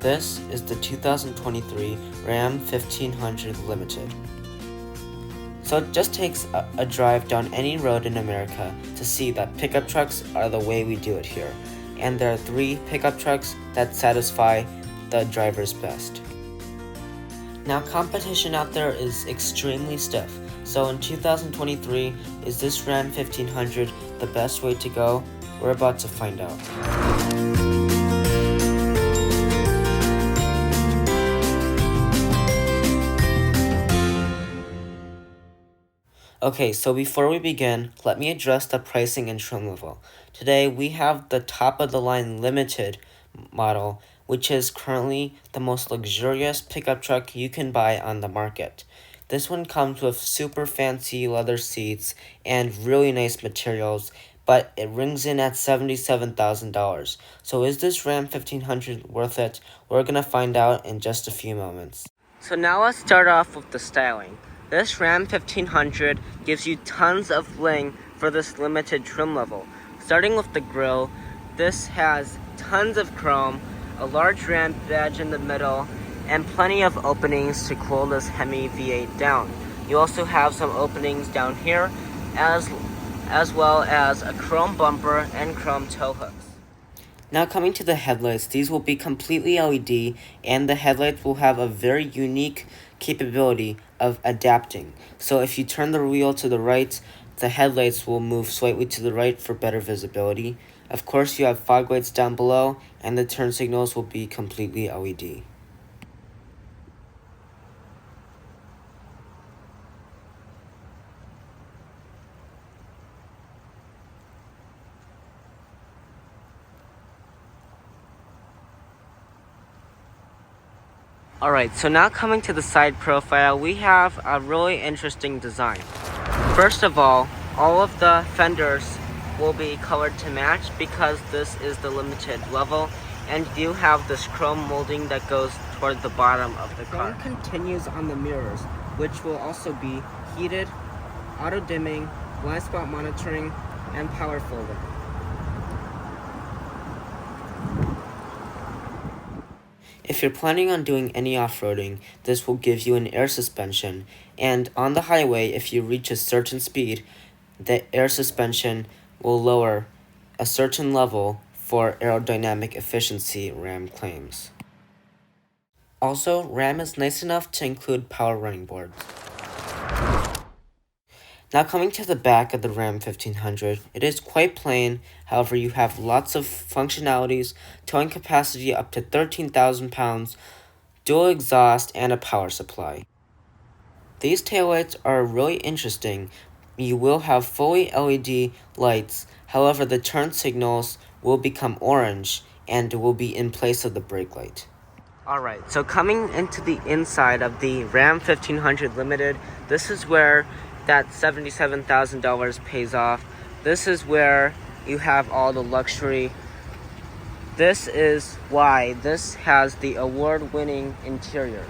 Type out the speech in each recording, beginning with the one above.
This is the 2023 Ram 1500 Limited. So it just takes a drive down any road in America to see that pickup trucks are the way we do it here. And there are 3 pickup trucks that satisfy the drivers best. Now competition out there is extremely stiff. So in 2023, is this Ram 1500 the best way to go? We're about to find out. Okay, so before we begin, let me address the pricing and trim level. Today, we have the top-of-the-line Limited model, which is currently the most luxurious pickup truck you can buy on the market. This one comes with super fancy leather seats and really nice materials, but it rings in at $77,000. So is this Ram 1500 worth it? We're going to find out in just a few moments. So now let's start off with the styling. This Ram 1500 gives you tons of bling for this limited trim level. Starting with the grille, this has tons of chrome, a large Ram badge in the middle, and plenty of openings to cool this Hemi V8 down. You also have some openings down here, as well as a chrome bumper and chrome tow hooks. Now coming to the headlights, these will be completely LED, and the headlights will have a very unique capability of adapting. So if you turn the wheel to the right, the headlights will move slightly to the right for better visibility. Of course, you have fog lights down below, and the turn signals will be completely LED. Alright, so now coming to the side profile, we have a really interesting design. First of all of the fenders will be colored to match because this is the limited level, and you do have this chrome molding that goes toward the bottom of the car. Chrome continues on the mirrors, which will also be heated, auto dimming, blind spot monitoring, and power folding. If you're planning on doing any off-roading, this will give you an air suspension, and on the highway, if you reach a certain speed, the air suspension will lower a certain level for aerodynamic efficiency, Ram claims. Also, Ram is nice enough to include power running boards. Now coming to the back of the Ram 1500, it is quite plain. However, you have lots of functionalities, towing capacity up to 13,000 pounds, dual exhaust, and a power supply. These taillights are really interesting. You will have fully LED lights, however the turn signals will become orange and will be in place of the brake light. Alright, so coming into the inside of the Ram 1500 Limited, this is where that $77,000 pays off. This is where you have all the luxury. This is why this has the award-winning interior.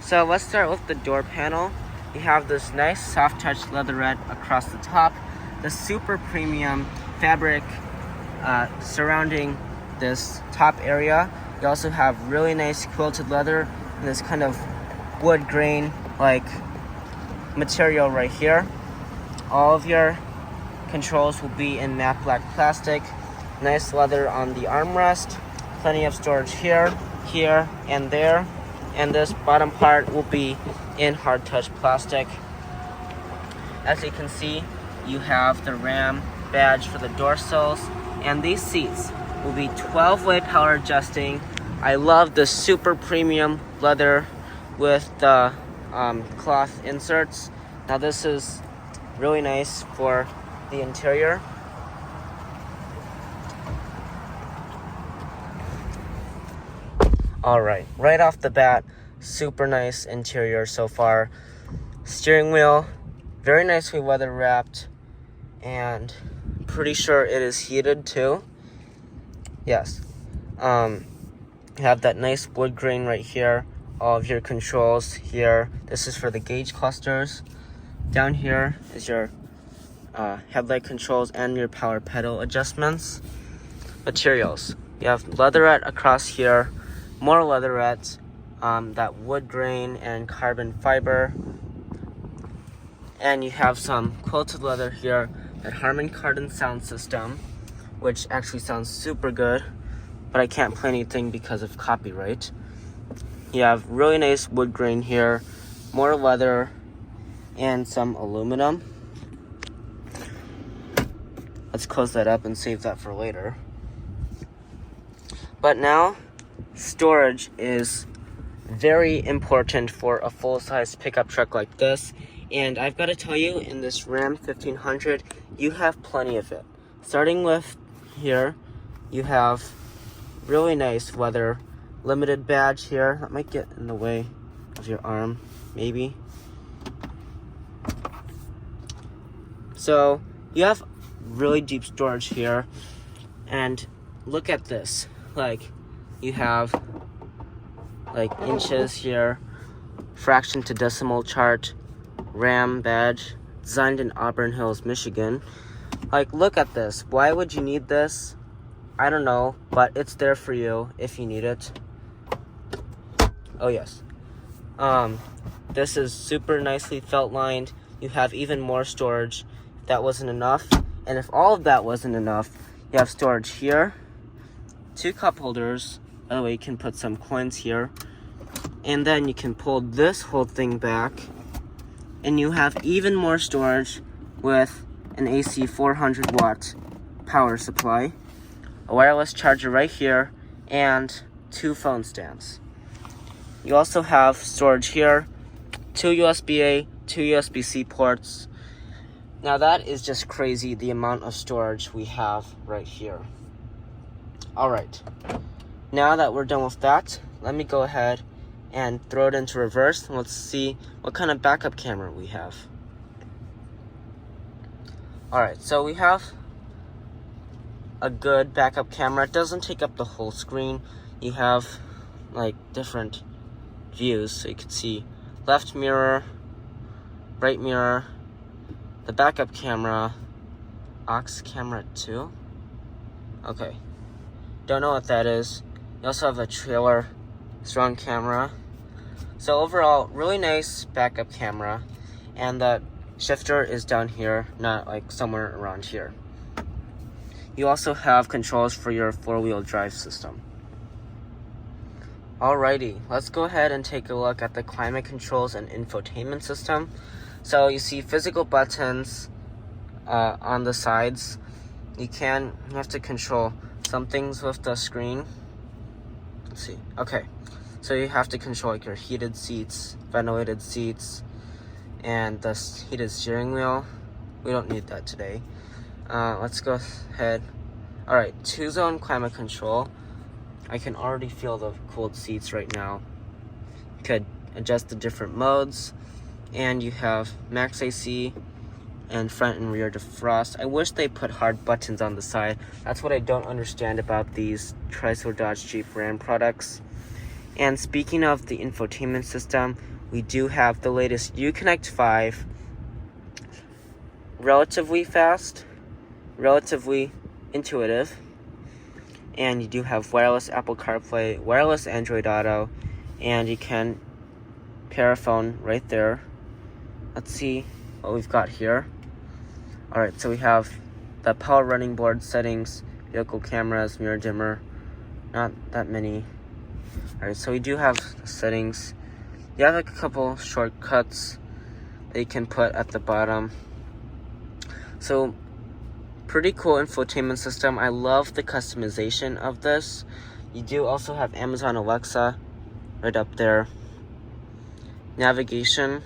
So let's start with the door panel. You have this nice soft touch leatherette across the top, the super premium fabric surrounding this top area. You also have really nice quilted leather and this kind of wood grain like material right here. All of your controls will be in matte black plastic. Nice leather on the armrest. Plenty of storage here, here, and there. And this bottom part will be in hard touch plastic. As you can see, you have the Ram badge for the door sills, and these seats will be 12-way power adjusting. I love the super premium leather with the cloth inserts. Now this is really nice for the interior. Alright, right off the bat, super nice interior so far. Steering wheel, very nicely weather wrapped, and pretty sure it is heated too. Yes. You have that nice wood grain right here. All of your controls here. This is for the gauge clusters. Down here is your headlight controls and your power pedal adjustments. Materials. You have leatherette across here. more leatherettes, that wood grain and carbon fiber. And you have some quilted leather here, that Harman Kardon sound system, which actually sounds super good, but I can't play anything because of copyright. You have really nice wood grain here, more leather, and some aluminum. Let's close that up and save that for later. But now, storage is very important for a full-size pickup truck like this. And I've got to tell you, in this Ram 1500, you have plenty of it. Starting with here, you have really nice leather limited badge here. That might get in the way of your arm, maybe. So you have really deep storage here. And look at this. Like, you have like inches here, fraction to decimal chart, Ram badge, designed in Auburn Hills, Michigan. Like, look at this. Why would you need this? I don't know, but it's there for you if you need it. Oh yes. This is super nicely felt lined. You have even more storage if that wasn't enough. And if all of that wasn't enough, you have storage here, 2 cup holders. By the way, you can put some coins here. And then you can pull this whole thing back, and you have even more storage with an AC 400 watt power supply, a wireless charger right here, and 2 phone stands. You also have storage here, 2 USB-A, 2 USB-C ports. Now that is just crazy, the amount of storage we have right here. Alright, now that we're done with that, let me go ahead and throw it into reverse, and let's see what kind of backup camera we have. Alright, so we have a good backup camera. It doesn't take up the whole screen. You have like different views, so you can see left mirror, right mirror, the backup camera, aux camera 2. Okay, don't know what that is. You also have a trailer strong camera. So overall, really nice backup camera, and the shifter is down here, not like somewhere around here. You also have controls for your 4-wheel drive system. Alrighty, let's go ahead and take a look at the climate controls and infotainment system. So you see physical buttons on the sides. You have to control some things with the screen. Let's see. Okay, so you have to control like your heated seats, ventilated seats, and the heated steering wheel. We don't need that today. Let's go ahead. Alright, 2-zone climate control. I can already feel the cooled seats right now. You could adjust the different modes, and you have max AC and front and rear defrost. I wish they put hard buttons on the side. That's what I don't understand about these Chrysler, Dodge, Jeep, Ram products. And speaking of the infotainment system, we do have the latest Uconnect 5. Relatively fast, relatively intuitive, and you do have wireless Apple CarPlay, wireless Android Auto, and you can pair a phone right there. Let's see what we've got here. Alright, so we have the power running board settings, vehicle cameras, mirror dimmer, not that many. Alright, so we do have settings. You have like a couple shortcuts that you can put at the bottom. So, pretty cool infotainment system. I love the customization of this. You do also have Amazon Alexa right up there. Navigation.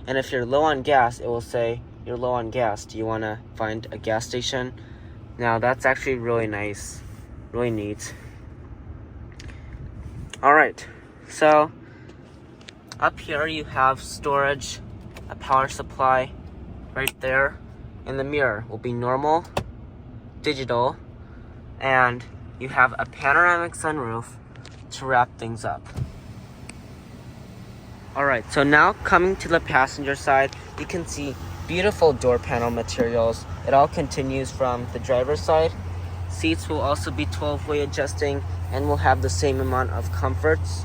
And if you're low on gas, it will say, you're low on gas. Do you want to find a gas station? Now, that's actually really nice. Really neat. Alright, so up here you have storage, a power supply right there, and the mirror will be normal, digital, and you have a panoramic sunroof to wrap things up. Alright, so now coming to the passenger side, you can see beautiful door panel materials. It all continues from the driver's side. Seats will also be 12-way adjusting, and will have the same amount of comforts.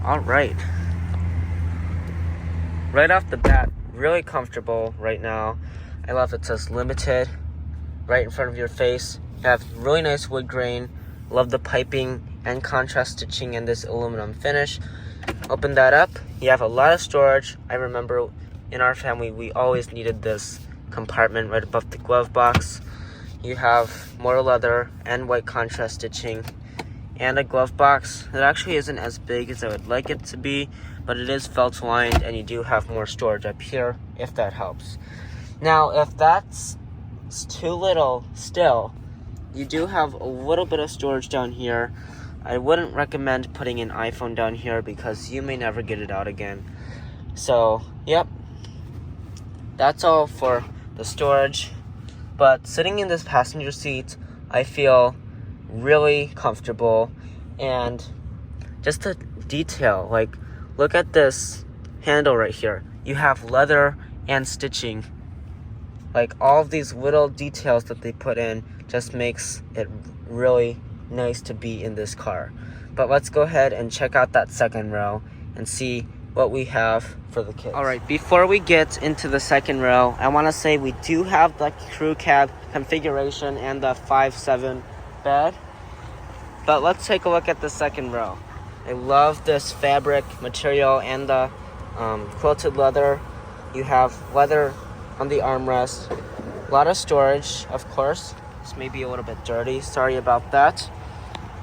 Alright. Right off the bat, really comfortable right now. I love it says limited right in front of your face. You have really nice wood grain. Love the piping and contrast stitching and this aluminum finish. Open that up. You have a lot of storage. I remember in our family we always needed this compartment right above the glove box. You have more leather and white contrast stitching and a glove box that actually isn't as big as I would like it to be, but it is felt lined, and you do have more storage up here if that helps. Now, if that's too little still, you do have a little bit of storage down here. I wouldn't recommend putting an iPhone down here because you may never get it out again. So, yep, that's all for the storage. But sitting in this passenger seat, I feel really comfortable. And just the detail, like, look at this handle right here. You have leather and stitching. Like, all of these little details that they put in just makes it really nice to be in this car. But let's go ahead and check out that second row and see what we have for the kids. Alright, before we get into the second row, I want to say we do have the crew cab configuration and the 5/7 bed. But let's take a look at the second row. I love this fabric material and the quilted leather. You have leather on the armrest. A lot of storage, of course. This may be a little bit dirty. Sorry about that.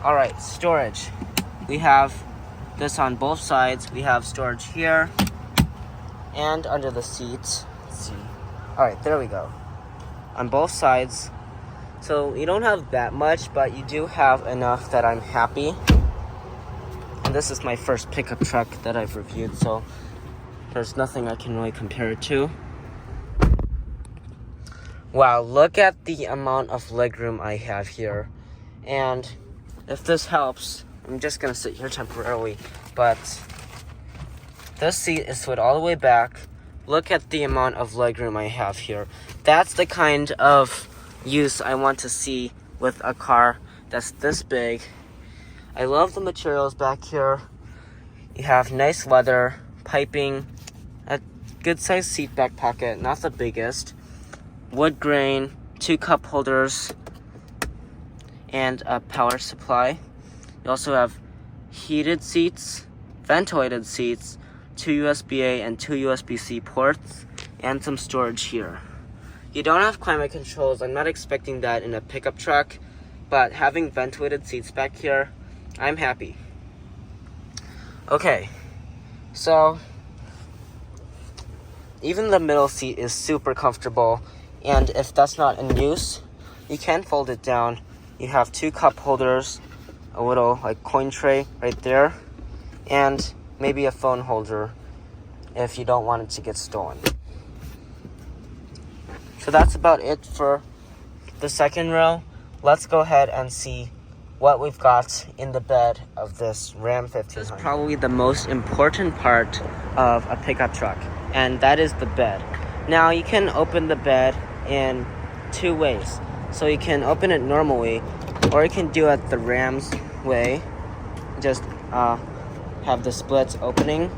Alright, storage. We have this on both sides. We have storage here and under the seats. Let's see. Alright, there we go. On both sides. So you don't have that much, but you do have enough that I'm happy. And this is my first pickup truck that I've reviewed, so there's nothing I can really compare it to. Wow, look at the amount of legroom I have here. And if this helps, I'm just gonna sit here temporarily, but this seat is slid all the way back. Look at the amount of legroom I have here. That's the kind of use I want to see with a car that's this big. I love the materials back here. You have nice leather, piping, a good sized seat back pocket, not the biggest, wood grain, 2 cup holders, and a power supply. You also have heated seats, ventilated seats, 2 USB-A and 2 USB-C ports, and some storage here. You don't have climate controls. I'm not expecting that in a pickup truck, but having ventilated seats back here, I'm happy. Okay, so even the middle seat is super comfortable, and if that's not in use, you can fold it down. You have 2 cup holders, a little like coin tray right there, and maybe a phone holder if you don't want it to get stolen. So that's about it for the second row. Let's go ahead and see what we've got in the bed of this Ram 1500. This is probably the most important part of a pickup truck, and that is the bed. Now, you can open the bed in 2 ways. So you can open it normally, or you can do it the Ram's way. Just have the splits opening.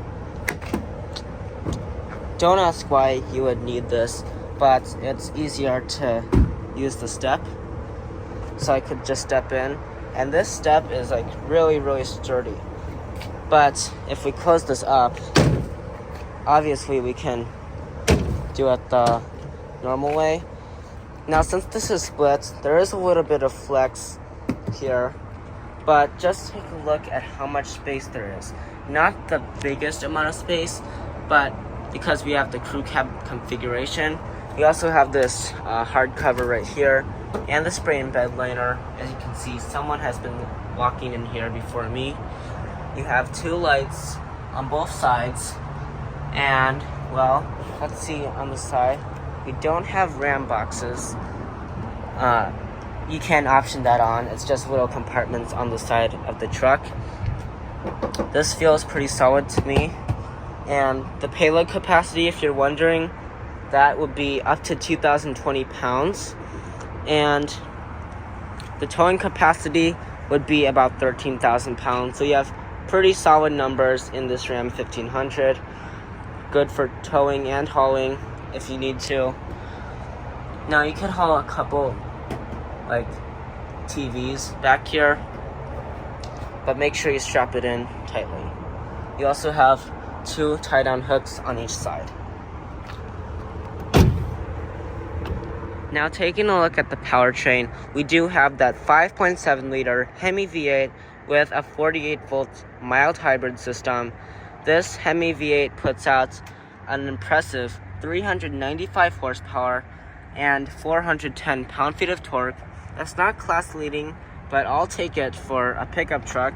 Don't ask why you would need this, but it's easier to use the step. So I could just step in, and this step is like really sturdy. But if we close this up, obviously we can do it the normal way. Now, since this is split, there is a little bit of flex here, but just take a look at how much space there is. Not the biggest amount of space, but because we have the crew cab configuration, we also have this hard cover right here and the spray and bed liner. As you can see, someone has been walking in here before me. You have 2 lights on both sides, and well, let's see on the side. We don't have Ram boxes. You can option that on. It's just little compartments on the side of the truck. This feels pretty solid to me. And the payload capacity, if you're wondering, that would be up to 2,020 pounds. And the towing capacity would be about 13,000 pounds. So you have pretty solid numbers in this Ram 1500. Good for towing and hauling if you need to. Now you could haul a couple like TVs back here, but make sure you strap it in tightly. You also have 2 tie-down hooks on each side. Now taking a look at the powertrain, we do have that 5.7 liter Hemi V8 with a 48 volt mild hybrid system. This Hemi V8 puts out an impressive 395 horsepower and 410 pound-feet of torque. That's not class leading, but I'll take it for a pickup truck.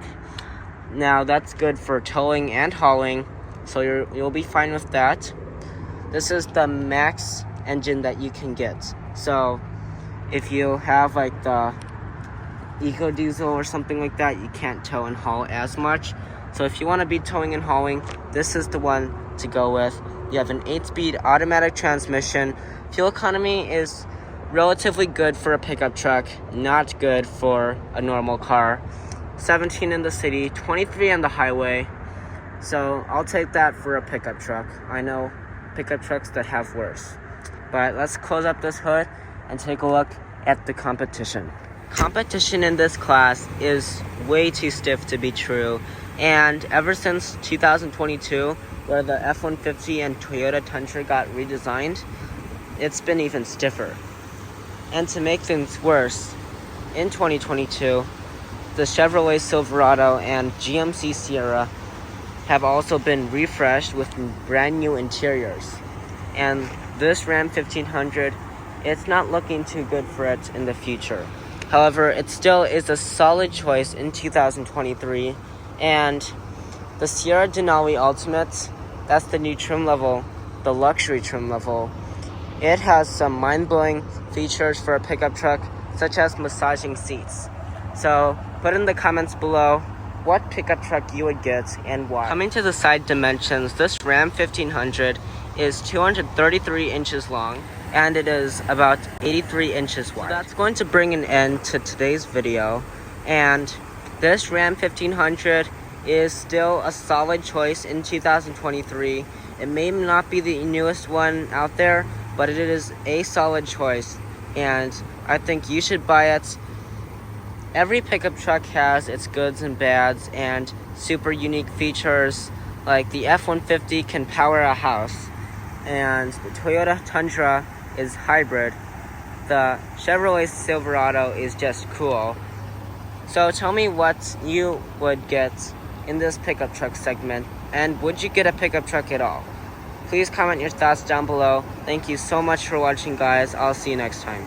Now that's good for towing and hauling, so you'll be fine with that. This is the max engine that you can get. So if you have like the Eco Diesel or something like that, you can't tow and haul as much. So if you want to be towing and hauling, this is the one to go with. You have an 8-speed automatic transmission. Fuel economy is relatively good for a pickup truck, not good for a normal car. 17 in the city, 23 on the highway. So I'll take that for a pickup truck. I know pickup trucks that have worse. But let's close up this hood and take a look at the competition. Competition in this class is way too stiff to be true. And ever since 2022, where the F-150 and Toyota Tundra got redesigned, it's been even stiffer. And to make things worse, in 2022, the Chevrolet Silverado and GMC Sierra have also been refreshed with brand new interiors. And this Ram 1500, it's not looking too good for it in the future. However, it still is a solid choice in 2023. And the Sierra Denali Ultimate, that's the new trim level, the luxury trim level. It has some mind-blowing features for a pickup truck, such as massaging seats. So put in the comments below what pickup truck you would get and why. Coming to the side dimensions, this Ram 1500 is 233 inches long and it is about 83 inches wide. So that's going to bring an end to today's video, and this Ram 1500 is still a solid choice in 2023. It may not be the newest one out there, but it is a solid choice and I think you should buy it. Every pickup truck has its goods and bads and super unique features, like the F-150 can power a house, and the Toyota Tundra is hybrid. The Chevrolet Silverado is just cool. So tell me what you would get in this pickup truck segment, and would you get a pickup truck at all? Please comment your thoughts down below. Thank you so much for watching, guys. I'll see you next time.